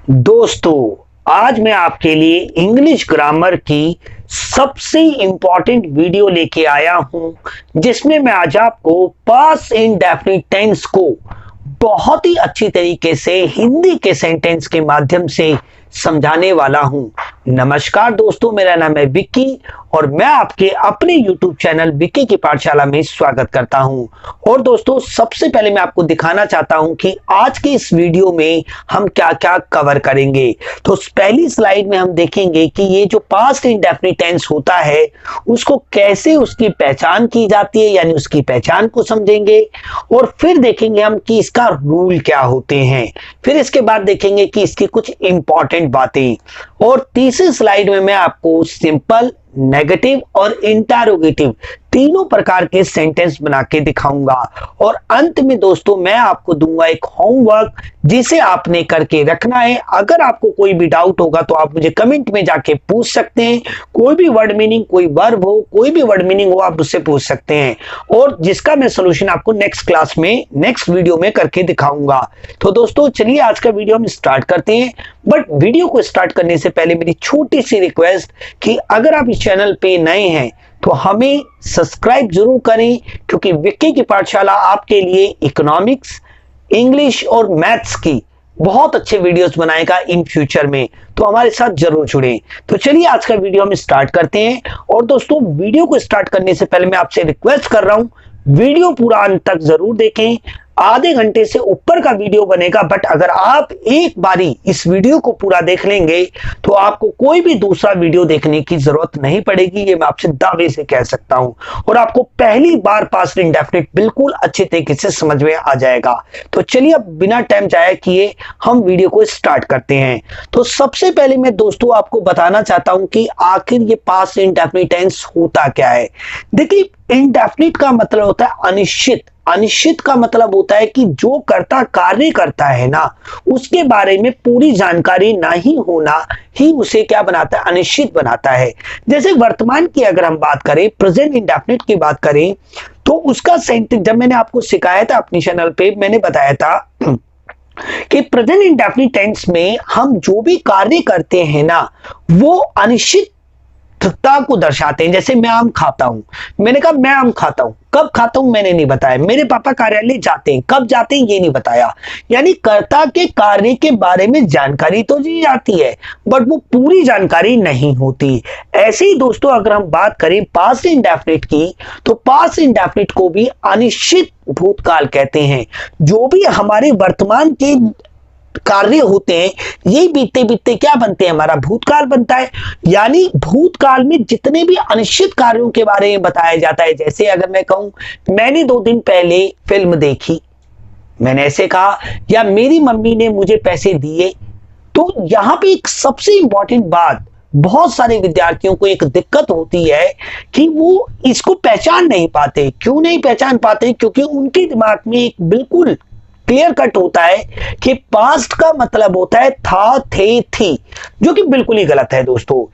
दोस्तों, आज मैं आपके लिए इंग्लिश ग्रामर की सबसे इंपॉर्टेंट वीडियो लेके आया हूं, जिसमें मैं आज आपको पास्ट इंडेफिनिट टेंस को बहुत ही अच्छी तरीके से हिंदी के सेंटेंस के माध्यम से समझाने वाला हूं। नमस्कार दोस्तों, मेरा नाम है विक्की और मैं आपके अपने YouTube चैनल विक्की की पाठशाला में स्वागत करता हूं। और दोस्तों, सबसे पहले मैं आपको दिखाना चाहता हूं कि आज के इस वीडियो में हम क्या क्या कवर करेंगे। तो पहली स्लाइड में हम देखेंगे कि ये जो पास्ट इंडेफिनिट टेंस होता है उसको कैसे उसकी पहचान की जाती है, यानी उसकी पहचान को समझेंगे। और फिर देखेंगे हम कि इसका रूल क्या होते हैं। फिर इसके बाद देखेंगे कि इसकी कुछ इंपॉर्टेंट बातें। और तीसरी स्लाइड में मैं आपको सिंपल, नेगेटिव और इंटरोगेटिव तीनों प्रकार के सेंटेंस बना के दिखाऊंगा। और अंत में दोस्तों मैं आपको दूंगा एक होमवर्क जिसे आपने करके रखना है। अगर आपको कोई भी डाउट होगा तो आप मुझे कमेंट में जाके पूछ सकते हैं। कोई भी वर्ड मीनिंग, कोई वर्ब हो, कोई भी वर्ड मीनिंग हो, आप मुझसे पूछ सकते हैं और जिसका मैं सोल्यूशन आपको नेक्स्ट क्लास में, नेक्स्ट वीडियो में करके दिखाऊंगा। तो दोस्तों चलिए आज का वीडियो हम स्टार्ट करते हैं। बट वीडियो को स्टार्ट करने से पहले मेरी छोटी सी रिक्वेस्ट कि अगर आप इस चैनल पे नए हैं तो हमें सब्सक्राइब जरूर करें, क्योंकि विक्की की पाठशाला आपके लिए इकोनॉमिक्स, इंग्लिश और मैथ्स की बहुत अच्छे वीडियोस बनाएगा इन फ्यूचर में। तो हमारे साथ जरूर जुड़ें। तो चलिए आज का वीडियो हम स्टार्ट करते हैं। और दोस्तों, वीडियो को स्टार्ट करने से पहले मैं आपसे रिक्वेस्ट कर रहा हूं, वीडियो पूरा अंत तक जरूर देखें। आधे घंटे से ऊपर का वीडियो बनेगा, बट अगर आप एक बारी इस वीडियो को पूरा देख लेंगे तो आपको कोई भी दूसरा वीडियो देखने की जरूरत नहीं पड़ेगी, ये मैं आपसे दावे से कह सकता हूं। और आपको पहली बार पास्ट इंडेफिनिट बिल्कुल अच्छे तरीके से समझ में आ जाएगा। तो चलिए अब बिना टाइम जाया किए हम वीडियो को स्टार्ट करते हैं। तो सबसे पहले मैं दोस्तों आपको बताना चाहता हूं कि आखिर ये पास्ट इंडेफिनिट टेंस होता क्या है। देखिए, इंडेफिनिट का मतलब होता है अनिश्चित। अनिश्चित का मतलब होता है कि जो कर्ता कार्य करता है ना, उसके बारे में पूरी जानकारी नहीं होना ही उसे क्या बनाता है, अनिश्चित बनाता है। जैसे वर्तमान की अगर हम बात करें, प्रेजेंट इंडेफिनिट की बात करें, तो उसका सेंटेंस जब मैंने आपको सिखाया था अपने चैनल पे, मैंने बताया था कि प्रेजेंट इंडेफिनिट टेंस में हम जो भी कार्य करते हैं ना, वो अनिश्चित को दर्शाते हैं। जैसे मैं आम खाता हूं, मैंने कहा मैं आम खाता हूं, कब खाता हूं मैंने नहीं बताया। मेरे पापा कार्यालय जाते हैं, कब जाते हैं ये नहीं बताया। यानी कर्ता के कार्य के बारे में जानकारी तो दी जाती है, बट वो पूरी जानकारी नहीं होती। ऐसे ही दोस्तों अगर हम बात करें पास्ट इंडेफिनिट की, तो पास्ट इंडेफिनिट को भी अनिश्चित भूतकाल कहते हैं। जो भी हमारे वर्तमान के कार्य होते हैं ये बीतते बीतते क्या बनते हैं, हमारा भूतकाल बनता है। यानी भूतकाल में जितने भी अनिश्चित कार्यों के बारे में बताया जाता है। जैसे अगर मैं कहूं मैंने 2 दिन पहले फिल्म देखी, मैंने ऐसे कहा, या मेरी मम्मी ने मुझे पैसे दिए। तो यहां पे एक सबसे इंपॉर्टेंट बात, बहुत सारे विद्यार्थियों को एक दिक्कत होती है कि वो इसको पहचान नहीं पाते। क्यों नहीं पहचान पाते? क्योंकि उनके दिमाग में एक बिल्कुल क्लियर कट होता है कि पास्ट का मतलब होता है था, थे, थी, जो कि बिल्कुल ही गलत है दोस्तों।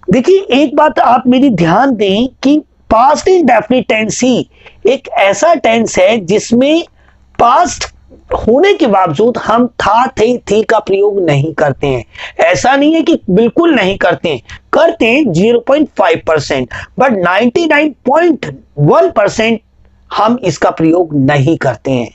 देखिए, एक बात आप मेरी ध्यान दें कि पास्ट इंडेफिनिट टेंस ही एक ऐसा टेंस है जिसमें पास्ट होने के बावजूद हम था, थे, थी का प्रयोग नहीं करते हैं। ऐसा नहीं है कि बिल्कुल नहीं करते हैं, करते हैं 0.5%, बट 99.1% हम इसका प्रयोग नहीं करते हैं।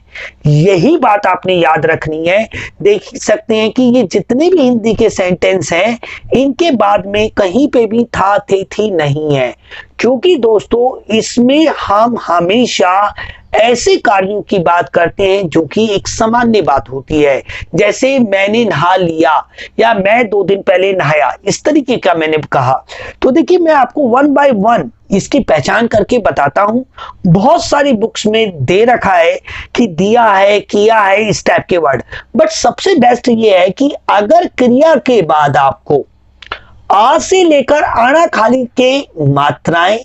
यही बात आपने याद रखनी है। देख सकते हैं कि ये जितने भी हिंदी के सेंटेंस हैं, इनके बाद में कहीं पे भी था, थे, थी नहीं है। क्योंकि दोस्तों इसमें हम हमेशा ऐसे कार्यों की बात करते हैं जो कि एक सामान्य बात होती है। जैसे मैंने नहा लिया, या मैं 2 दिन पहले नहाया, इस तरीके का मैंने कहा। तो देखिए, मैं आपको 1 बाय 1 इसकी पहचान करके बताता हूं। बहुत सारी बुक्स में दे रखा है कि दिया है, किया है, इस टाइप के वर्ड। बट सबसे बेस्ट ये है कि अगर क्रिया के बाद आपको आ से लेकर आना खाली के मात्राएं,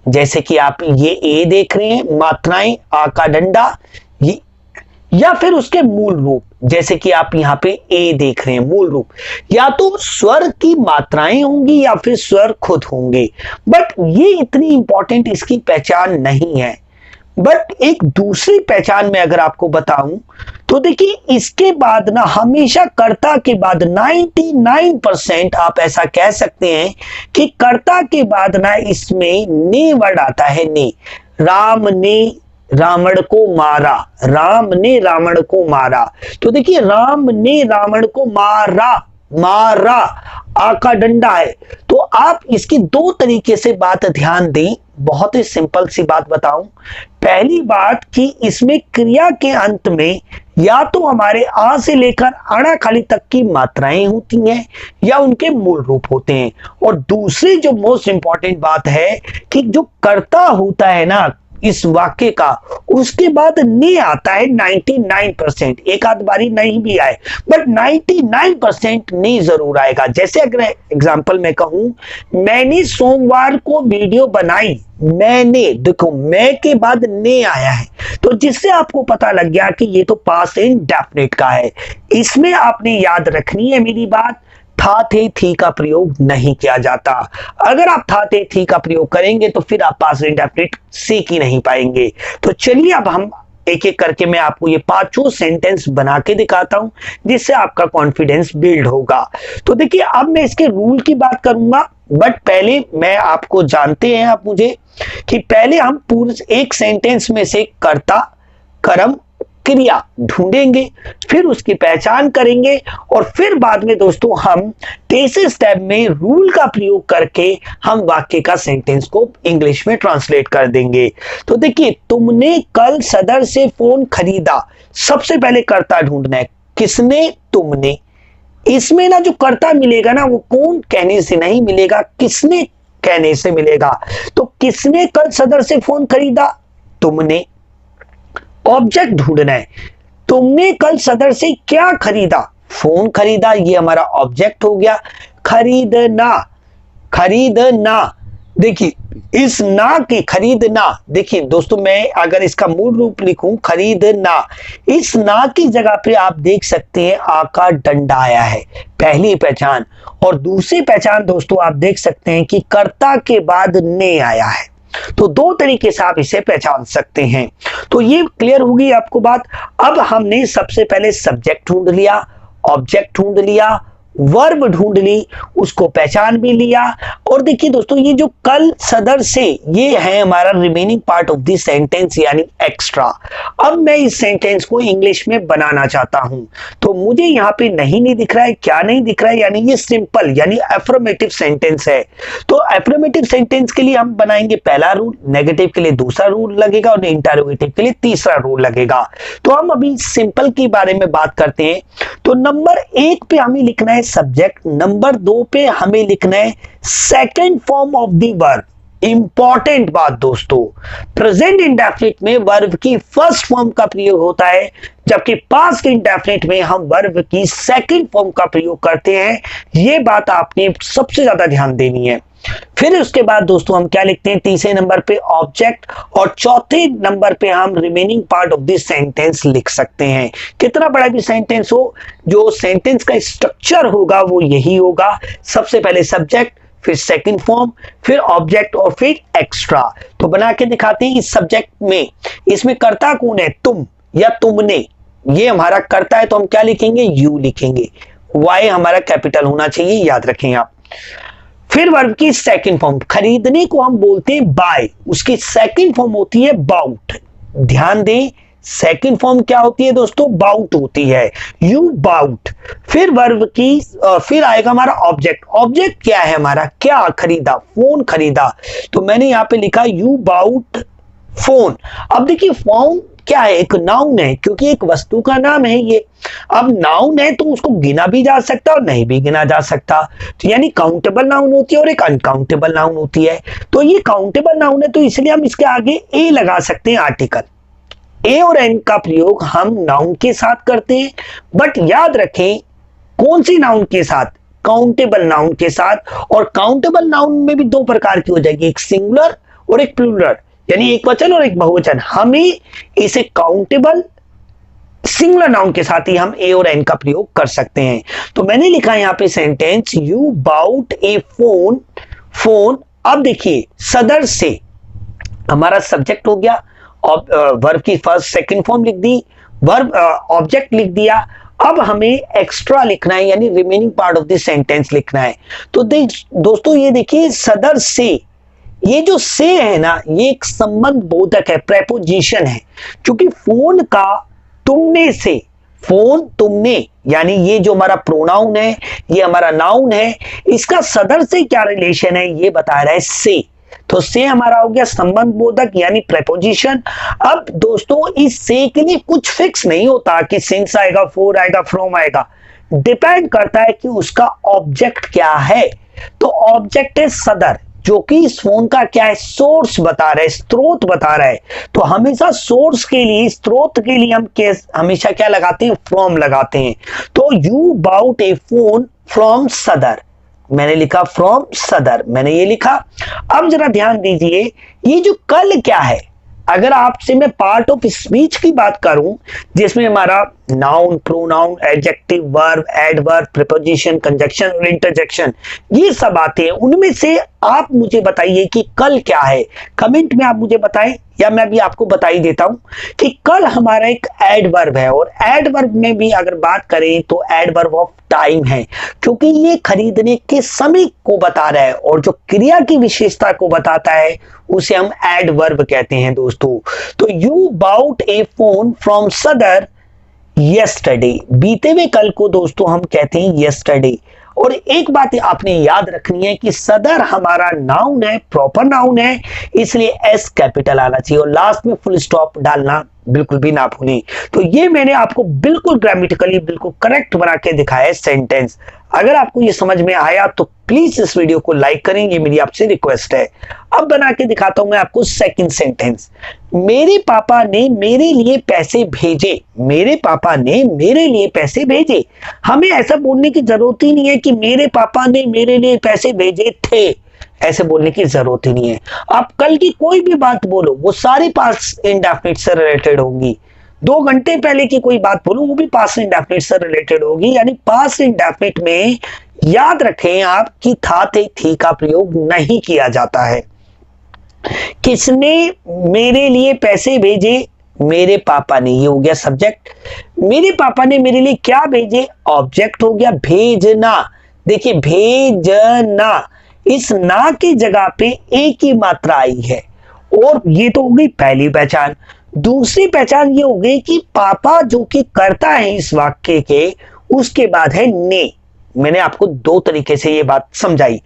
जैसे कि आप ये ए देख रहे हैं, मात्राएं, आ का डंडा, ये, या फिर उसके मूल रूप, जैसे कि आप यहाँ पे ए देख रहे हैं, मूल रूप, या तो स्वर की मात्राएं होंगी या फिर स्वर खुद होंगे। बट ये इतनी इंपॉर्टेंट इसकी पहचान नहीं है। बट एक दूसरी पहचान में अगर आपको बताऊं तो देखिए, इसके बाद ना हमेशा कर्ता के बाद 99% आप ऐसा कह सकते हैं कि कर्ता के बाद ना इसमें ने वर्ड आता है। ने, राम ने रावण को मारा, राम ने रावण को मारा। तो देखिए, राम ने रावण को मारा, मारा आ का डंडा है। तो आप इसकी दो तरीके से बात ध्यान दें। बहुत ही सिंपल सी बात बताऊं। पहली बात कि इसमें क्रिया के अंत में या तो हमारे आ से लेकर अणा खाली तक की मात्राएं होती हैं या उनके मूल रूप होते हैं। और दूसरी जो मोस्ट इंपॉर्टेंट बात है कि जो कर्ता होता है ना इस वाक्य का, उसके बाद ने आता है 99%। एक आध बारी नहीं भी आए, बट 99% ने जरूर आएगा। जैसे अगर एग्जांपल में कहूं, मैंने सोमवार को वीडियो बनाई, मैंने, देखो मैं के बाद ने आया है, तो जिससे आपको पता लग गया कि ये तो पास्ट इंडेफिनिट का है। इसमें आपने याद रखनी है मेरी बात, था थे थी का प्रयोग नहीं किया जाता। अगर आप था थे थी का प्रयोग करेंगे तो फिर आप पास्ट इंडेफिनिट सीख ही नहीं पाएंगे। तो चलिए अब हम एक एक करके मैं आपको ये पांचों सेंटेंस बना के दिखाता हूं, जिससे आपका कॉन्फिडेंस बिल्ड होगा। तो देखिए, अब मैं इसके रूल की बात करूंगा, बट पहले मैं आपको, जानते हैं आप मुझे, कि पहले हम पूरे एक सेंटेंस में से कर्ता, कर्म, क्रिया ढूंढेंगे, फिर उसकी पहचान करेंगे और फिर बाद में दोस्तों हम तीसरे स्टेप में रूल का प्रयोग करके हम वाक्य का सेंटेंस को इंग्लिश में ट्रांसलेट कर देंगे। तो देखिए, तुमने कल सदर से फोन खरीदा, सबसे पहले कर्ता ढूंढना है। किसने? तुमने। इसमें ना जो कर्ता मिलेगा ना वो कौन कहने से नहीं मिलेगा, किसने कहने से मिलेगा। तो किसने कल सदर से फोन खरीदा? तुमने। ऑब्जेक्ट ढूंढना है। तुमने कल सदर से क्या खरीदा? फोन खरीदा, ये हमारा ऑब्जेक्ट हो गया। खरीदना, खरीदना, देखिए इस ना के खरीदना, देखिए दोस्तों मैं अगर इसका मूल रूप लिखूं खरीदना, इस ना की जगह पे आप देख सकते हैं आ का डंडा आया है, पहली पहचान। और दूसरी पहचान दोस्तों आप देख सकते हैं कि कर्ता के बाद ने आया है। तो दो तरीके से आप इसे पहचान सकते हैं। तो ये क्लियर होगी आपको बात। अब हमने सबसे पहले सब्जेक्ट ढूंढ लिया, ऑब्जेक्ट ढूंढ लिया, वर्ब ढूंढ ली, उसको पहचान भी लिया। और देखिए दोस्तों, ये जो कल सदर से, ये है हमारा remaining part of this sentence यानी एक्स्ट्रा। अब मैं इस सेंटेंस को इंग्लिश में बनाना चाहता हूं, तो मुझे यहाँ पे नहीं दिख रहा है। क्या नहीं दिख रहा है? यानी ये सिंपल यानी एफर्मेटिव सेंटेंस है। तो एफर्मेटिव सेंटेंस के लिए हम बनाएंगे पहला रूल, नेगेटिव के लिए दूसरा रूल लगेगा और इंटरोगेटिव के लिए तीसरा रूल लगेगा। तो हम अभी सिंपल के बारे में बात करते हैं। तो नंबर 1 पे हमें लिखना है सब्जेक्ट, नंबर 2 पे हमें लिखना है second form of the verb. Important बात दोस्तों, प्रेजेंट इंडेफिनिट में वर्ब की फर्स्ट फॉर्म का प्रयोग होता है, जबकि पास्ट इंडेफिनिट में हम वर्ब की सेकंड फॉर्म का प्रयोग करते हैं। यह बात आपने सबसे ज्यादा ध्यान देनी है। फिर उसके बाद दोस्तों हम क्या लिखते हैं, तीसरे नंबर पे ऑब्जेक्ट और चौथे नंबर पे हम remaining part of this sentence लिख सकते हैं। कितना बड़ा भी सेंटेंस हो, जो सेंटेंस का स्ट्रक्चर होगा वो यही होगा। सबसे पहले सब्जेक्ट, फिर सेकंड फॉर्म, फिर ऑब्जेक्ट और फिर एक्स्ट्रा। तो बना के दिखाते हैं। इस सब्जेक्ट में, इसमें कर्ता कौन है? तुम या तुमने। ये हमारा कर्ता है तो हम क्या लिखेंगे? यू लिखेंगे। वाई हमारा कैपिटल होना चाहिए, याद रखें आप। फिर वर्ब की सेकंड फॉर्म, खरीदने को हम बोलते हैं बाय, उसकी सेकंड फॉर्म होती है बाउट। ध्यान दें, सेकंड फॉर्म क्या होती है दोस्तों? बाउट होती है, यू बाउट। फिर वर्ब की फिर आएगा हमारा ऑब्जेक्ट। ऑब्जेक्ट क्या है हमारा? क्या खरीदा? फोन खरीदा। तो मैंने यहां पे लिखा यू बाउट फोन। अब देखिए फोन क्या है? एक नाउन है, क्योंकि एक वस्तु का नाम है ये। अब नाउन है तो उसको गिना भी जा सकता और नहीं भी गिना जा सकता। तो यानी काउंटेबल नाउन होती है और एक अनकाउंटेबल नाउन होती है। तो ये काउंटेबल नाउन है तो इसलिए हम इसके आगे ए लगा सकते हैं, आर्टिकल। ए और एन का प्रयोग हम नाउन के साथ करते हैं, बट याद रखें कौन सी नाउन के साथ? काउंटेबल नाउन के साथ। और काउंटेबल नाउन में भी दो प्रकार की हो जाएगी, एक सिंगुलर और एक प्लूरल, यानी एक वचन और एक बहुवचन। हमें इसे काउंटेबल सिंगुलर नाउन के साथ ही हम ए और एन का प्रयोग कर सकते हैं। तो मैंने लिखा है यहां पे sentence, you bought a phone, phone. अब देखिए सदर से हमारा सब्जेक्ट हो गया, वर्ब की फर्स्ट सेकंड फॉर्म लिख दी, वर्ब ऑब्जेक्ट लिख दिया। अब हमें एक्स्ट्रा लिखना है, यानी remaining part of the sentence लिखना है। तो दोस्तों ये देखिए, सदर से, ये जो से है ना, ये एक संबंध बोधक है, प्रेपोजिशन है। क्योंकि फोन का तुमने से, फोन तुमने, यानी ये जो हमारा प्रोनाउन है, ये हमारा नाउन है, इसका सदर से क्या रिलेशन है ये बता रहा है से। तो से हमारा हो गया संबंध बोधक यानी प्रेपोजिशन। अब दोस्तों इस से के लिए कुछ फिक्स नहीं होता कि सिंस आएगा, फोर आएगा, फ्रॉम आएगा, डिपेंड करता है कि उसका ऑब्जेक्ट क्या है। तो ऑब्जेक्ट है सदर, जो कि इस फोन का क्या है, सोर्स बता रहा है, स्रोत बता रहा है। तो हमेशा सोर्स के लिए, स्रोत के लिए हम हमेशा क्या लगाते हैं, फ्रॉम लगाते हैं। तो you bought a phone from Sadar, मैंने लिखा फ्रॉम सदर, मैंने ये लिखा। अब जरा ध्यान दीजिए, ये जो कल क्या है, अगर आपसे मैं पार्ट ऑफ स्पीच की बात करूं, जिसमें हमारा noun, pronoun, adjective, verb, adverb, preposition, conjunction और इंटरजेक्शन, ये सब आते हैं, उनमें से आप मुझे बताइए कि कल क्या है। कमेंट में आप मुझे बताएं, या मैं भी आपको बता ही देता हूं कि कल हमारा एक एडवर्ब है। और एडवर्ब में भी अगर बात करें तो एडवर्ब ऑफ टाइम है, क्योंकि ये खरीदने के समय को बता रहा है, और जो क्रिया की विशेषता को बताता है उसे हम एडवर्ब कहते हैं दोस्तों। तो you bought a phone from Sadar yesterday, बीते हुए कल को दोस्तों हम कहते हैं यस्टरडे। और एक बात आपने याद रखनी है कि सदर हमारा नाउन है, प्रॉपर नाउन है, इसलिए एस कैपिटल आना चाहिए, और लास्ट में फुल स्टॉप डालना बिल्कुल भी ना भूलें। तो ये मैंने आपको बिल्कुल ग्रामेटिकली बिल्कुल करेक्ट बना के दिखाया है सेंटेंस। अगर आपको ये समझ में आया तो प्लीज इस वीडियो को लाइक करें, ये मेरी आपसे रिक्वेस्ट है। अब बना के दिखाता हूं मैं आपको सेकंड सेंटेंस। मेरे पापा ने मेरे लिए पैसे भेजे, मेरे पापा ने मेरे लिए पैसे भेजे। हमें ऐसा बोलने की जरूरत ही नहीं है कि मेरे पापा ने मेरे लिए पैसे भेजे थे, ऐसे बोलने की जरूरत ही नहीं है। आप कल की कोई भी बात बोलो, वो सारी पास्ट इंडेफिनिट से रिलेटेड होंगी। 2 घंटे पहले की कोई बात बोलो, वो भी पास्ट इंडेफिनिट से रिलेटेड होगी। यानी पास्ट इंडेफिनिट में याद रखें आप कि था, थे, थी का प्रयोग नहीं किया जाता है। किसने मेरे लिए पैसे भेजे, मेरे पापा ने, ये हो गया सब्जेक्ट। मेरे पापा ने मेरे लिए क्या भेजे, ऑब्जेक्ट हो गया भेजना। देखिए भेजना, इस ना की जगह पे एक ही मात्रा आई है, और ये तो हो गई पहली पहचान। दूसरी पहचान ये हो गई कि पापा जो कि करता है इस वाक्य के, उसके बाद है ने। मैंने आपको 2 तरीके से ये बात समझाई।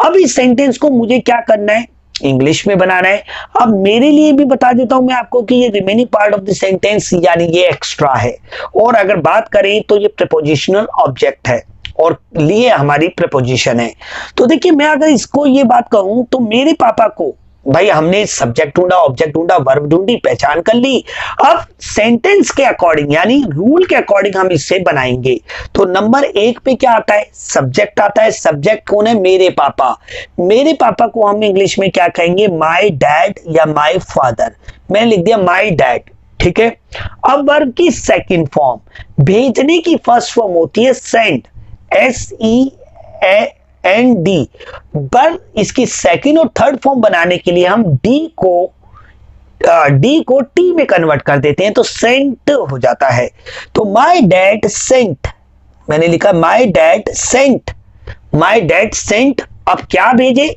अब इस सेंटेंस को मुझे क्या करना है, इंग्लिश में बनाना है। अब मेरे लिए भी बता देता हूं मैं आपको कि ये remaining part of the sentence यानी ये एक्स्ट्रा है, और अगर बात करें तो ये प्रीपोजिशनल ऑब्जेक्ट है और लिए हमारी प्रीपोजिशन है। तो देखिए मैं अगर इसको ये बात कहूं तो मेरे पापा को, भाई हमने सब्जेक्ट ढूंढा, ऑब्जेक्ट ढूंढा, वर्ब ढूंढी, पहचान कर ली। अब सेंटेंस के अकॉर्डिंग यानी रूल के अकॉर्डिंग हम इससे बनाएंगे। तो नंबर 1 पे क्या आता है, सब्जेक्ट आता है। सब्जेक्ट कौन है, मेरे पापा। मेरे पापा को हम इंग्लिश में क्या कहेंगे, माई डैड या माई फादर। मैंने लिख दिया माई डैड, ठीक है। अब वर्ब की सेकेंड फॉर्म, भेजने की फर्स्ट फॉर्म होती है सेंड, SEND। पर इसकी सेकंड और थर्ड फॉर्म बनाने के लिए हम डी को टी में कन्वर्ट कर देते हैं, तो सेंट हो जाता है। तो माई डैड सेंट, मैंने लिखा my dad sent, my dad sent. अब क्या भेजे,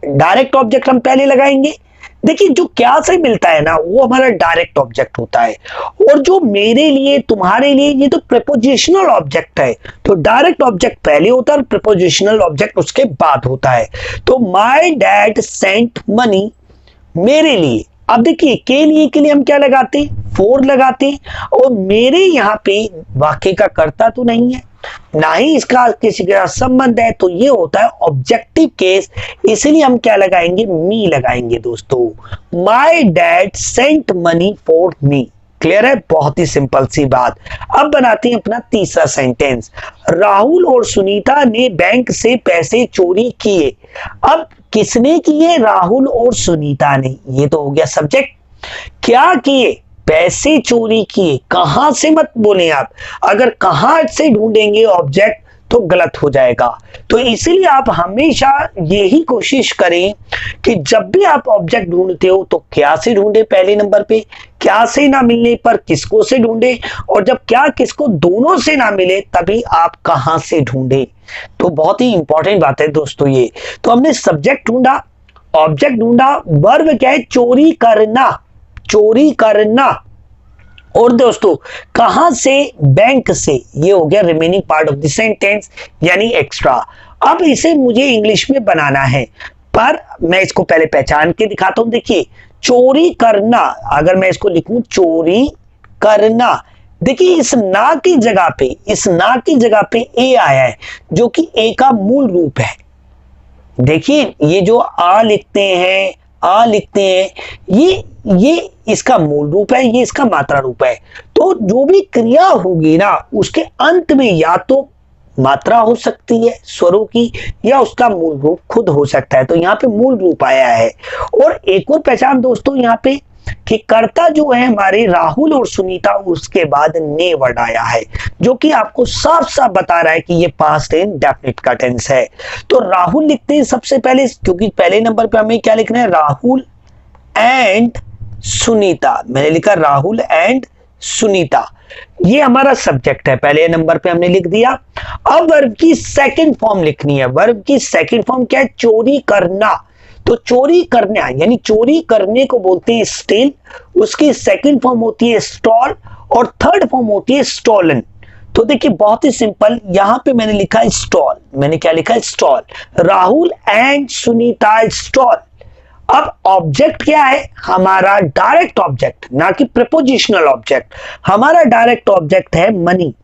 डायरेक्ट ऑब्जेक्ट हम पहले लगाएंगे। देखिए जो क्या से मिलता है ना, वो हमारा डायरेक्ट ऑब्जेक्ट होता है, और जो मेरे लिए, तुम्हारे लिए, ये तो प्रीपोजिशनल ऑब्जेक्ट है। तो डायरेक्ट ऑब्जेक्ट पहले होता है और प्रीपोजिशनल ऑब्जेक्ट उसके बाद होता है। तो माय डैड सेंट मनी, मेरे लिए। अब देखिए के लिए हम क्या लगाते हैं, फॉर लगाते हैं, और मेरे यहाँ पे वाक्य का कर्ता तो नहीं है, ना ही इसका किसी के साथ संबंध है, तो ये होता है ऑब्जेक्टिव केस, इसलिए हम क्या लगाएंगे, मी लगाएंगे दोस्तों। My dad sent money for me. Clear है, बहुत ही सिंपल सी बात। अब बनाते हैं अपना तीसरा सेंटेंस। राहुल और सुनीता ने बैंक से पैसे चोरी किए। अब किसने किए, राहुल और सुनीता ने, ये तो हो गया सब्जेक्ट। क्या किए, पैसे चोरी किए। कहां से मत बोले आप, अगर कहां से ढूंढेंगे ऑब्जेक्ट तो गलत हो जाएगा। तो इसीलिए आप हमेशा यही कोशिश करें कि जब भी आप ऑब्जेक्ट ढूंढते हो तो क्या से ढूंढे, पहले नंबर पे क्या से ना मिलने पर किसको से ढूंढे, और जब क्या किसको दोनों से ना मिले तभी आप कहां से ढूंढे। तो बहुत ही इंपॉर्टेंट बात है दोस्तों ये। तो हमने सब्जेक्ट ढूंढा, ऑब्जेक्ट ढूंढा, वर्ब क्या है, चोरी करना, चोरी करना। और दोस्तों कहां से, बैंक से, ये हो गया remaining part of the sentence यानी एक्स्ट्रा। अब इसे मुझे इंग्लिश में बनाना है, पर मैं इसको पहले पहचान के दिखाता हूं। देखिए चोरी करना, अगर मैं इसको लिखूं चोरी करना, देखिए इस ना की जगह पे, इस ना की जगह पे ए आया है जो कि ए का मूल रूप है। देखिए ये जो आ लिखते हैं, आ लिखते हैं, ये इसका मूल रूप है, ये इसका मात्रा रूप है। तो जो भी क्रिया होगी ना उसके अंत में या तो मात्रा हो सकती है स्वरों की, या उसका मूल रूप खुद हो सकता है। तो यहाँ पे मूल रूप आया है। और एक और पहचान दोस्तों यहाँ पे कि कर्ता जो है हमारे राहुल और सुनीता, उसके बाद ने वर्ड आया है जो कि आपको साफ साफ बता रहा है कि ये पास्ट इंडेफिनिट का टेंस है। तो राहुल लिखते हैं सबसे पहले, क्योंकि पहले नंबर पे हमें क्या लिखना है, राहुल एंड सुनीता। मैंने लिखा राहुल एंड सुनीता, ये हमारा सब्जेक्ट है, पहले नंबर पे हमने लिख दिया। अब वर्ब की सेकंड फॉर्म लिखनी है। वर्ब की सेकंड फॉर्म क्या है, चोरी करना। तो चोरी करना यानी चोरी करने को बोलते हैं स्टील, उसकी सेकंड फॉर्म होती है स्टॉल, और थर्ड फॉर्म होती है स्टॉलन। तो देखिए बहुत ही सिंपल, यहां पे मैंने लिखा है स्टॉल, मैंने क्या लिखा है stall, Rahul and Sunita stall. अब ऑब्जेक्ट क्या है हमारा, डायरेक्ट ऑब्जेक्ट, ना कि प्रीपोजिशनल ऑब्जेक्ट। हमारा डायरेक्ट ऑब्जेक्ट है मनी।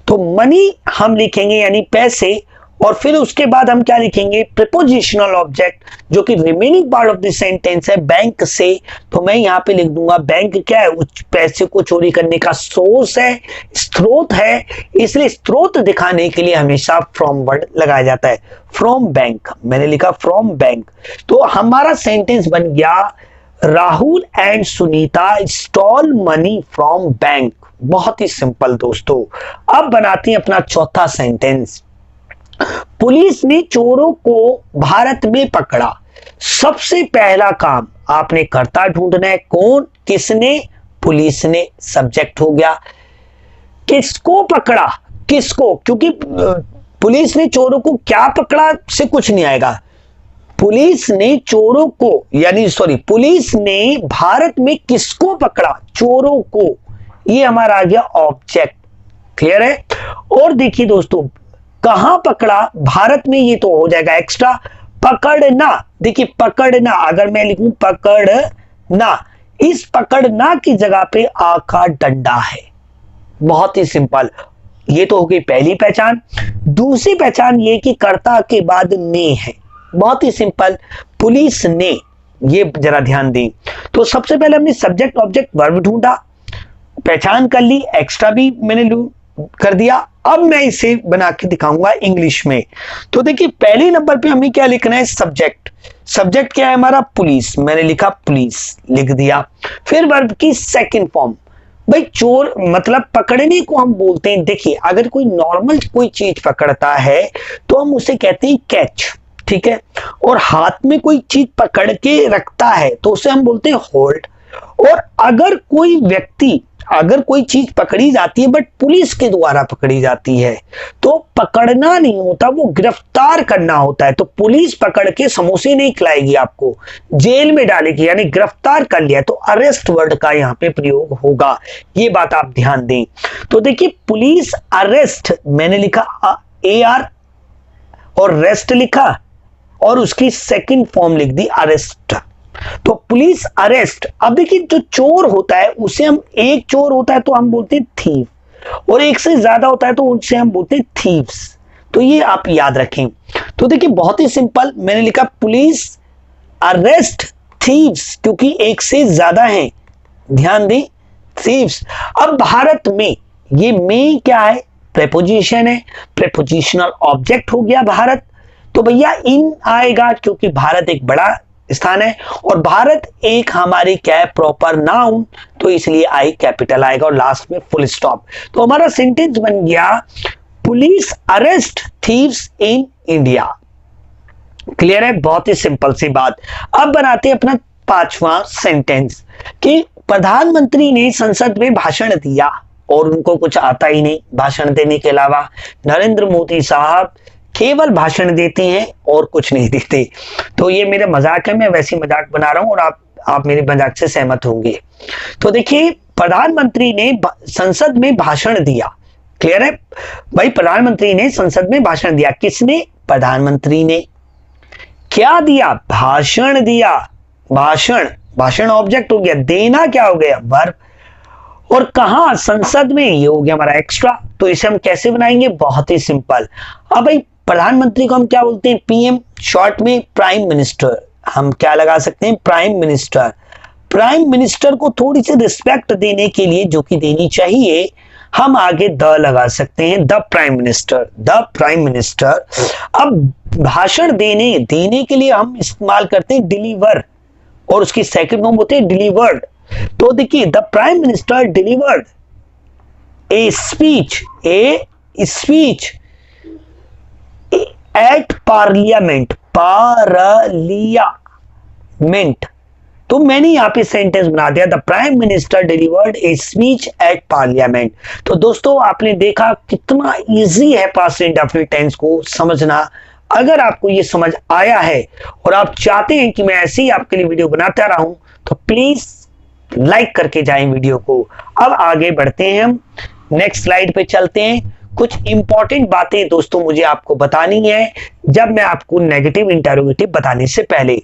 तो मनी हम लिखेंगे यानी पैसे, और फिर उसके बाद हम क्या लिखेंगे, प्रीपोजिशनल ऑब्जेक्ट जो कि remaining part of the sentence है, बैंक से। तो मैं यहां पे लिख दूंगा बैंक क्या है, उस पैसे को चोरी करने का सोर्स है, स्रोत है, इसलिए स्रोत दिखाने के लिए हमेशा फ्रॉम वर्ड लगाया जाता है। फ्रॉम बैंक, मैंने लिखा फ्रॉम बैंक। तो हमारा सेंटेंस बन गया Rahul and Sunita stall money from bank. बहुत ही सिंपल दोस्तों। अब बनाते हैं अपना चौथा सेंटेंस। पुलिस ने चोरों को भारत में पकड़ा। सबसे पहला काम आपने कर्ता ढूंढना है, कौन, किसने, पुलिस ने, सब्जेक्ट हो गया। किसको पकड़ा, किसको, क्योंकि पुलिस ने चोरों को क्या पकड़ा से कुछ नहीं आएगा। पुलिस ने चोरों को यानी पुलिस ने भारत में किसको पकड़ा, चोरों को, ये हमारा आ गया ऑब्जेक्ट। क्लियर है। और देखिए दोस्तों कहां पकड़ा, भारत में, ये तो हो जाएगा एक्स्ट्रा। पकड़ना, देखिए पकड़ना, अगर मैं लिखूं पकड़ना, इस पकड़ना की जगह पे आ का डंडा है। बहुत ही सिंपल। ये तो हो गई पहली पहचान। दूसरी पहचान ये कि कर्ता के बाद ने है। बहुत ही सिंपल, पुलिस ने, ये जरा ध्यान दें। तो सबसे पहले हमने सब्जेक्ट ऑब्जेक्ट वर्ब ढूंढा, पहचान कर ली, एक्स्ट्रा भी मैंने कर दिया। अब मैं इसे बना के दिखाऊंगा इंग्लिश में। तो देखिए पहले नंबर पे हमें क्या लिखना है, सब्जेक्ट। सब्जेक्ट क्या है हमारा, पुलिस, मैंने लिखा पुलिस, लिख दिया। फिर वर्ब की सेकंड फॉर्म, भाई चोर मतलब पकड़ने को हम बोलते हैं। देखिए अगर कोई नॉर्मल कोई चीज पकड़ता है तो हम उसे कहते हैं कैच, ठीक है। और हाथ में कोई चीज पकड़ के रखता है तो उसे हम बोलते हैं होल्ड। और अगर कोई व्यक्ति, अगर कोई चीज पकड़ी जाती है बट पुलिस के द्वारा पकड़ी जाती है तो पकड़ना नहीं होता, वो गिरफ्तार करना होता है। तो पुलिस पकड़ के समोसे नहीं खिलाएगी आपको, जेल में डालेगी, यानी गिरफ्तार कर लिया तो अरेस्ट वर्ड का यहां पे प्रयोग होगा। ये बात आप ध्यान दें। तो देखिए पुलिस अरेस्ट, मैंने लिखा AR और रेस्ट लिखा और उसकी सेकंड फॉर्म लिख दी अरेस्ट। तो पुलिस अरेस्ट। अब देखिए जो चोर होता है उसे हम, एक चोर होता है तो हम बोलते हैं थीफ, और एक से ज्यादा होता है तो उनसे हम बोलते हैं थीव्स। तो ये आप याद रखें। तो देखिए बहुत ही सिंपल, मैंने लिखा पुलिस अरेस्ट थीव्स, क्योंकि एक से ज्यादा है, ध्यान दें, थीव्स। अब भारत में, ये में क्या है, प्रेपोजिशन है, प्रेपोजिशनल ऑब्जेक्ट हो गया भारत। तो भैया इन आएगा क्योंकि भारत एक बड़ा स्थान है और भारत एक हमारी क्या है, प्रॉपर नाउन, तो इसलिए आई कैपिटल आएगा और लास्ट में फुल स्टॉप। तो हमारा सेंटेंस बन गया police arrest thieves in India. Clear है, बहुत ही सिंपल सी बात। अब बनाते हैं अपना पांचवा सेंटेंस कि प्रधानमंत्री ने संसद में भाषण दिया और उनको कुछ आता ही नहीं भाषण देने के अलावा। नरेंद्र मोदी साहब केवल भाषण देते हैं और कुछ नहीं देते। तो ये मेरा मजाक है, मैं वैसे मजाक बना रहा हूं और आप मेरे मजाक से सहमत होंगे। तो देखिए, प्रधानमंत्री ने संसद में भाषण दिया। क्लियर है भाई, प्रधानमंत्री ने संसद में भाषण दिया। किसने? प्रधानमंत्री ने। क्या दिया? भाषण दिया। भाषण, भाषण ऑब्जेक्ट हो गया, देना क्या हो गया? वर्ब। और कहां? संसद में। ये हो गया हमारा एक्स्ट्रा। तो इसे हम कैसे बनाएंगे? बहुत ही सिंपल। अब भाई प्रधानमंत्री को हम क्या बोलते हैं? पीएम, शॉर्ट में प्राइम मिनिस्टर। हम क्या लगा सकते हैं? Prime minister. प्राइम मिनिस्टर को थोड़ी सी रिस्पेक्ट देने के लिए, जो कि देनी चाहिए, हम आगे द लगा सकते हैं, the prime minister, the prime minister. अब भाषण देने के लिए हम इस्तेमाल करते हैं डिलीवर, और उसकी सेकंड फॉर्म होती है डिलीवर्ड। तो देखिए, the prime minister delivered a speech at parliament, parliament. तो मैंने यहां पे सेंटेंस बना दिया, the prime minister delivered a speech at parliament. तो दोस्तों, आपने देखा कितना इजी है पास्ट इंडेफिनिट टेंस को समझना। अगर आपको ये समझ आया है और आप चाहते हैं कि मैं ऐसे ही आपके लिए वीडियो बनाता रहूं, तो प्लीज लाइक करके जाएं वीडियो को। अब आगे बढ़ते हैं, हम नेक्स्ट स्लाइड पे चलते हैं। कुछ इंपॉर्टेंट बातें दोस्तों मुझे आपको बतानी है जब मैं आपको नेगेटिव इंटरोगेटिव बताने से पहले।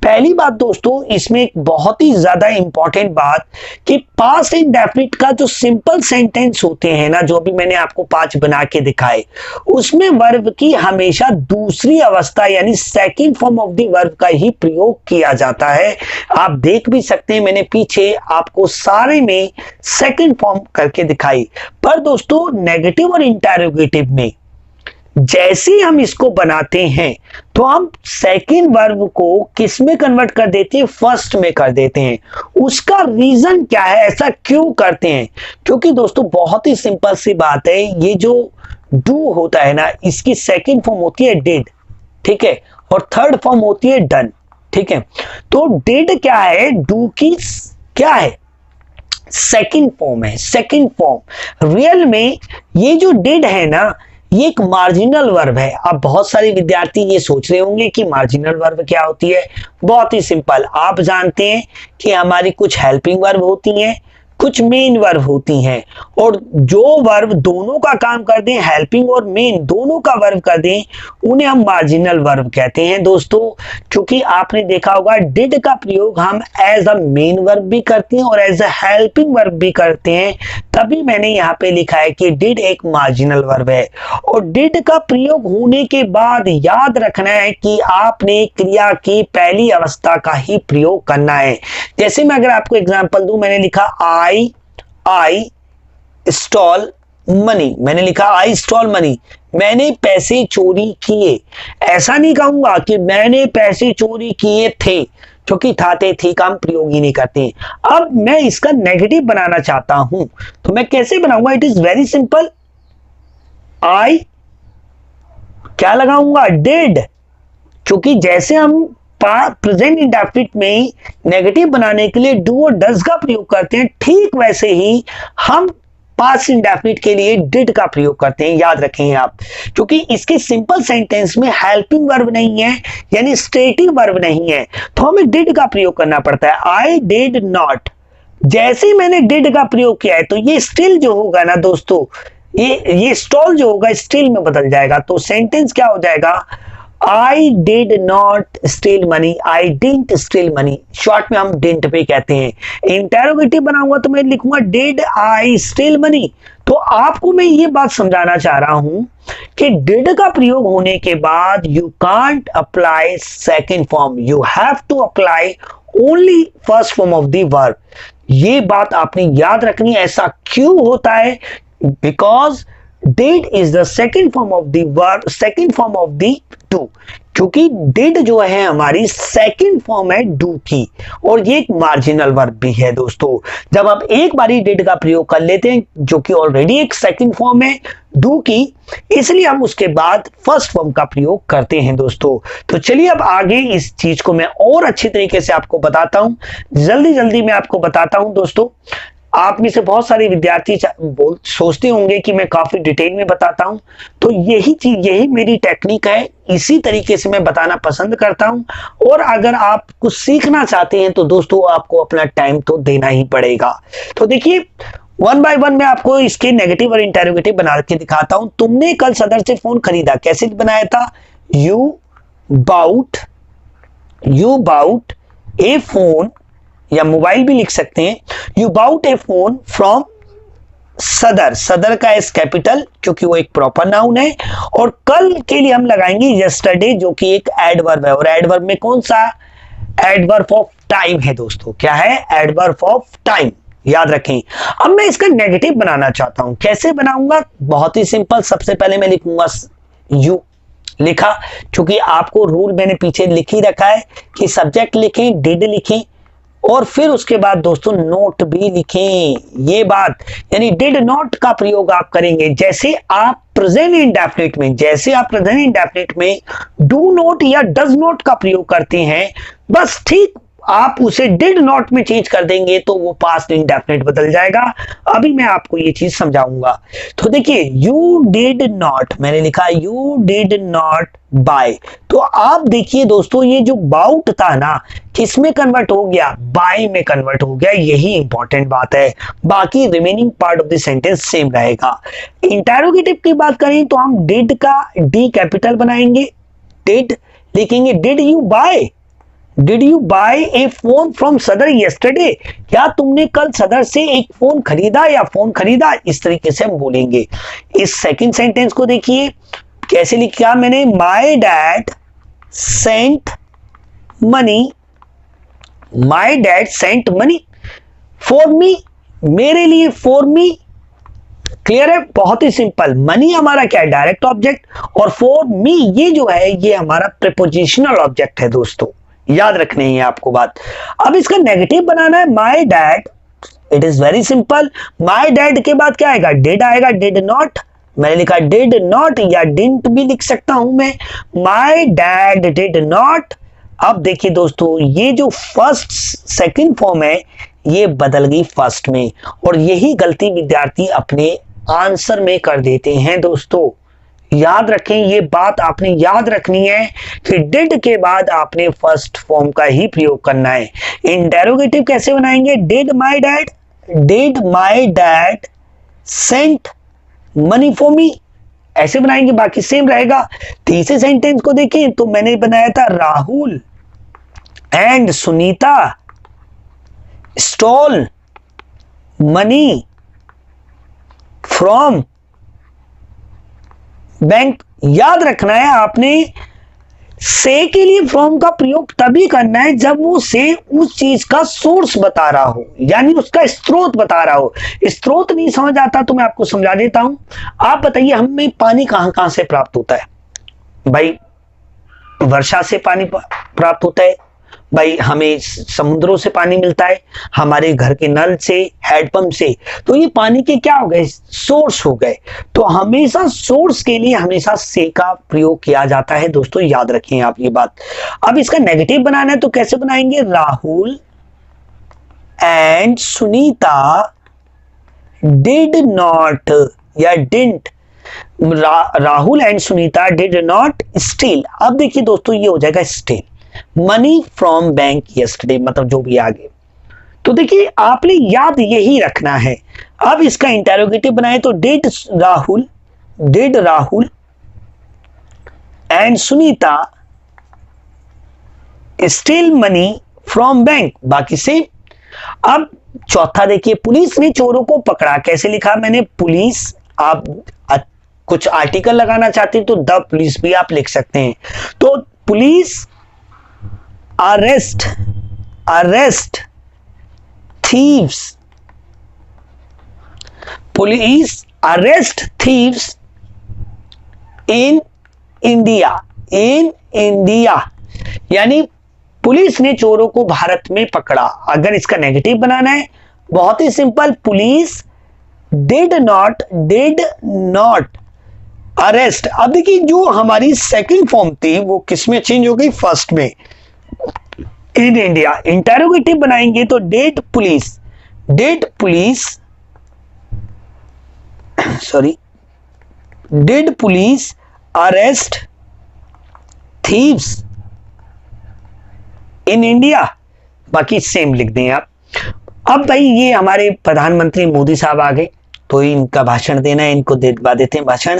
पहली बात दोस्तों, इसमें एक बहुत ही ज्यादा इंपॉर्टेंट बात कि पास्ट इंडेफिनिट का जो सिंपल सेंटेंस होते हैं ना, जो भी मैंने आपको 5 बना के दिखाए, उसमें वर्ब की हमेशा दूसरी अवस्था यानी second form of the verb का ही प्रयोग किया जाता है। आप देख भी सकते हैं, मैंने पीछे आपको सारे में सेकंड फॉर्म करके दिखाई। पर दोस्तों, नेगेटिव और इंटरोगेटिव में जैसे हम इसको बनाते हैं तो हम सेकंड वर्ब को किस में कन्वर्ट कर देते हैं? फर्स्ट में कर देते हैं। उसका रीजन क्या है, ऐसा क्यों करते हैं? क्योंकि दोस्तों बहुत ही सिंपल सी बात है, ये जो डू होता है ना, इसकी सेकंड फॉर्म होती है डिड, ठीक है, और थर्ड फॉर्म होती है डन, ठीक है। तो डिड क्या है? डू की क्या है? सेकंड फॉर्म है, सेकंड फॉर्म। रियल में ये जो डिड है ना, ये एक मार्जिनल वर्ब है। अब बहुत सारे विद्यार्थी ये सोच रहे होंगे कि मार्जिनल वर्ब क्या होती है। बहुत ही सिंपल, आप जानते हैं कि हमारी कुछ हेल्पिंग वर्ब होती हैं, कुछ मेन वर्ब होती हैं, और जो वर्ब दोनों का काम कर दें, हेल्पिंग और मेन दोनों का वर्ब कर दें, उन्हें हम मार्जिनल वर्ब कहते हैं दोस्तों। क्योंकि आपने देखा होगा डिड का प्रयोग हम एज अ मेन वर्ब भी करते हैं और एज अ हेल्पिंग वर्ब भी करते हैं। तभी मैंने यहाँ पे लिखा है कि डिड एक मार्जिनल वर्ब है। और डिड का प्रयोग होने के बाद याद रखना है कि आपने क्रिया की पहली अवस्था का ही प्रयोग करना है। जैसे मैं अगर आपको एग्जांपल दूं, मैंने लिखा आई स्टॉल मनी, मैंने लिखा आई स्टॉल मनी, मैंने पैसे चोरी किए। ऐसा नहीं कहूंगा कि मैंने पैसे चोरी किए थे, क्योंकि थाते थी का हम प्रयोग ही नहीं करते। अब मैं इसका नेगेटिव बनाना चाहता हूं, तो मैं कैसे बनाऊंगा? It is very simple. I क्या लगाऊंगा? डिड। क्योंकि जैसे हम प्रेजेंट इंडेफिनिट में नेगेटिव बनाने के लिए डू और डज का प्रयोग करते हैं, ठीक वैसे ही हम पास्ट इंडेफिनिट के लिए डिड का प्रयोग करते हैं। याद रखें आप, क्योंकि इसके सिंपल सेंटेंस में हेल्पिंग वर्ब नहीं है, यानी स्टेटिव वर्ब नहीं है, तो हमें डिड का प्रयोग करना पड़ता है। I did not. जैसे ही मैंने डिड का प्रयोग किया है, तो ये स्टिल जो होगा ना दोस्तों, ये स्टॉल जो होगा स्टिल में बदल जाएगा। तो सेंटेंस क्या हो जाएगा? I did not steal money, I didn't steal money। Short में हम didn't पे कहते हैं। इंटेरोगेटिव बनाऊंगा तो मैं लिखूंगा did I steal money। तो आपको मैं ये बात समझाना चाह रहा हूं कि did का प्रयोग होने के बाद you can't apply second form, you have to apply only first form of the verb। ये बात आपने याद रखनी है। ऐसा क्यों होता है? Because did is the second form of the verb, second form of the do। क्योंकि डिड जो है हमारी सेकंड फॉर्म है डू की, और ये एक मार्जिनल वर्ब भी है दोस्तों। जब हम एक बारी डिड का प्रयोग कर लेते हैं जो कि ऑलरेडी एक सेकंड फॉर्म है डू की, इसलिए हम उसके बाद फर्स्ट फॉर्म का प्रयोग करते हैं दोस्तों। तो चलिए अब आगे इस चीज को मैं और अच्छी तरीके से आपको बताता हूं, जल्दी जल्दी मैं आपको बताता हूं दोस्तों। आप में से बहुत सारे विद्यार्थी सोचते होंगे कि मैं काफी डिटेल में बताता हूं, तो यही चीज, यही मेरी टेक्निक है, इसी तरीके से मैं बताना पसंद करता हूं। और अगर आप कुछ सीखना चाहते हैं तो दोस्तों आपको अपना टाइम तो देना ही पड़ेगा। तो देखिए वन बाय वन मैं आपको इसके नेगेटिव और इंटेरोगेटिव बना के दिखाता हूं। तुमने कल सदर से फोन खरीदा, कैसे बनाया था? यू बाउट ए फोन, या मोबाइल भी लिख सकते हैं। You bought a phone from Sadar, Sadar का एस कैपिटल क्योंकि वो एक प्रॉपर नाउन है। और कल के लिए हम लगाएंगे यस्टरडे जो कि एक एडवर्ब है, और एडवर्ब में कौन सा? एडवर्ब ऑफ टाइम है दोस्तों। क्या है? एडवर्ब ऑफ टाइम, याद रखें। अब मैं इसका नेगेटिव बनाना चाहता हूं, कैसे बनाऊंगा? बहुत ही सिंपल। सबसे पहले मैं लिखूंगा यू, लिखा, क्योंकि आपको रूल मैंने पीछे लिख ही रखा है कि सब्जेक्ट लिखें, डिड लिखें, और फिर उसके बाद दोस्तों नोट भी लिखें। ये बात यानी डिड नॉट का प्रयोग आप करेंगे जैसे आप प्रेजेंट इंडेफिनिट में डू नॉट या डज नॉट का प्रयोग करते हैं, बस ठीक आप उसे डिड नॉट में चेंज कर देंगे तो वो पास्ट इंडेफिनिट बदल जाएगा। अभी मैं आपको ये चीज समझाऊंगा। तो देखिए यू डिड नॉट, मैंने लिखा यू डिड नॉट बाय। तो आप देखिए दोस्तों ये जो बाउट था ना, किसमें कन्वर्ट हो गया? बाय में कन्वर्ट हो गया। यही इंपॉर्टेंट बात है, बाकी remaining part of the sentence same रहेगा। इंटेरोगेटिव की बात करें तो हम डिड का डी कैपिटल बनाएंगे, डिड लिखेंगे। Did you buy a phone from Sadar yesterday? क्या तुमने कल सदर से एक फोन खरीदा या फोन खरीदा? इस तरीके से हम बोलेंगे। इस सेकंड सेंटेंस को देखिए कैसे लिखा मैंने, my dad sent money for me, मेरे लिए, फॉर मी। क्लियर है? बहुत ही सिंपल। मनी हमारा क्या है? डायरेक्ट ऑब्जेक्ट, और फॉर मी ये जो है ये हमारा प्रीपोजिशनल ऑब्जेक्ट है दोस्तों, याद रखनी है आपको बात। अब इसका नेगेटिव बनाना है, my dad. It is very simple. My dad के बाद क्या आएगा? डिड आएगा, डिड नॉट। मैंने लिखा डिड नॉट, या डिडंट भी लिख सकता हूं मैं। My dad did not. अब देखिए दोस्तों ये जो फर्स्ट सेकंड फॉर्म है ये बदल गई फर्स्ट में, और यही गलती विद्यार्थी अपने आंसर में कर देते हैं दोस्तों। याद रखें, ये बात आपने याद रखनी है कि डिड के बाद आपने फर्स्ट फॉर्म का ही प्रयोग करना है। इंटेरोगेटिव कैसे बनाएंगे? Did my dad sent money for me, ऐसे बनाएंगे, बाकी सेम रहेगा। तीसरे सेंटेंस को देखें तो मैंने बनाया था Rahul and Sunita stall money from bank. याद रखना है आपने से के लिए फ्रॉम का प्रयोग तभी करना है जब वो से उस चीज का सोर्स बता रहा हो, यानी उसका स्रोत बता रहा हो। स्रोत नहीं समझ आता तो मैं आपको समझा देता हूं। आप बताइए हमें पानी कहां कहां से प्राप्त होता है? भाई वर्षा से पानी प्राप्त होता है, भाई हमें समुद्रों से पानी मिलता है, हमारे घर के नल से, हैंडपंप से। तो ये पानी के क्या हो गए? सोर्स हो गए। तो हमेशा सोर्स के लिए हमेशा से का प्रयोग किया जाता है दोस्तों, याद रखें आप ये बात। अब इसका नेगेटिव बनाना है तो कैसे बनाएंगे? Rahul and Sunita did not या didn't. Rahul and Sunita did not steal. अब देखिए दोस्तों ये हो जाएगा steal money from bank yesterday, मतलब जो भी आगे। तो देखिए आपने याद यही रखना है। अब इसका इंटेरोगेटिव बनाए तो did Rahul and Sunita steel money from bank, बाकी सेम। अब चौथा देखिए, पुलिस ने चोरों को पकड़ा। कैसे लिखा मैंने? पुलिस। आप कुछ आर्टिकल लगाना चाहते हैं तो द पुलिस भी आप लिख सकते हैं। तो police arrest thieves, police arrest thieves in India. In India, यानी पुलिस ने चोरों को भारत में पकड़ा। अगर इसका नेगेटिव बनाना है, बहुत ही simple, police did not arrest. अब देखिए जो हमारी सेकंड फॉर्म थी वो किसमें चेंज हो गई, फर्स्ट में, इन इंडिया। इंटेरोगेटिव बनाएंगे तो did police arrest thieves in India, बाकी सेम लिख दें आप। अब भाई ये हमारे प्रधानमंत्री मोदी साहब आ गए तो इनका भाषण देना है, इनको दिलवा देते हैं भाषण।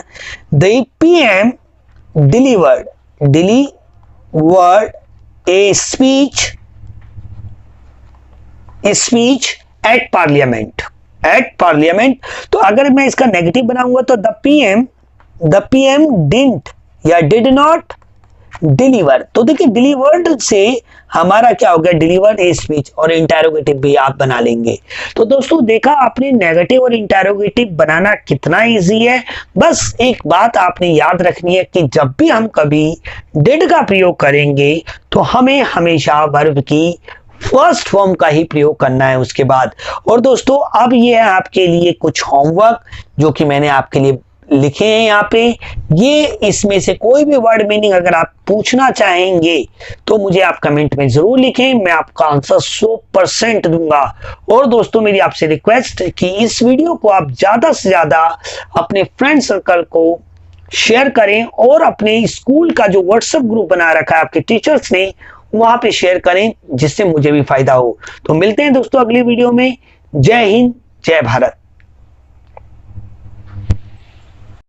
The PM delivered a speech at parliament. तो अगर मैं इसका नेगेटिव बनाऊंगा तो द पीएम डिडंट या डिड नॉट डिलीवर। तो देखिए डिलीवर्ड से हमारा क्या हो गया, डिलीवर्ड ए स्पीच, और इंटेरोगेटिव भी आप बना लेंगे। तो दोस्तों देखा आपने नेगेटिव और इंटेरोगेटिव बनाना कितना इजी है। बस एक बात आपने याद रखनी है कि जब भी हम कभी डिड का प्रयोग करेंगे तो हमें हमेशा वर्ब की फर्स्ट फॉर्म का ही प्रयोग करना है उसके बाद। और दोस्तों अब ये है आपके लिए कुछ होमवर्क जो कि मैंने आपके लिए लिखे हैं यहाँ पे। ये इसमें से कोई भी वर्ड मीनिंग अगर आप पूछना चाहेंगे तो मुझे आप कमेंट में जरूर लिखें, मैं आपका आंसर 100% दूंगा। और दोस्तों मेरी आपसे रिक्वेस्ट कि इस वीडियो को आप ज्यादा से ज्यादा अपने फ्रेंड सर्कल को शेयर करें और अपने स्कूल का जो व्हाट्सएप ग्रुप बना रखा है आपके टीचर्स ने वहां पे शेयर करें, जिससे मुझे भी फायदा हो। तो मिलते हैं दोस्तों अगली वीडियो में। जय हिंद, जय भारत।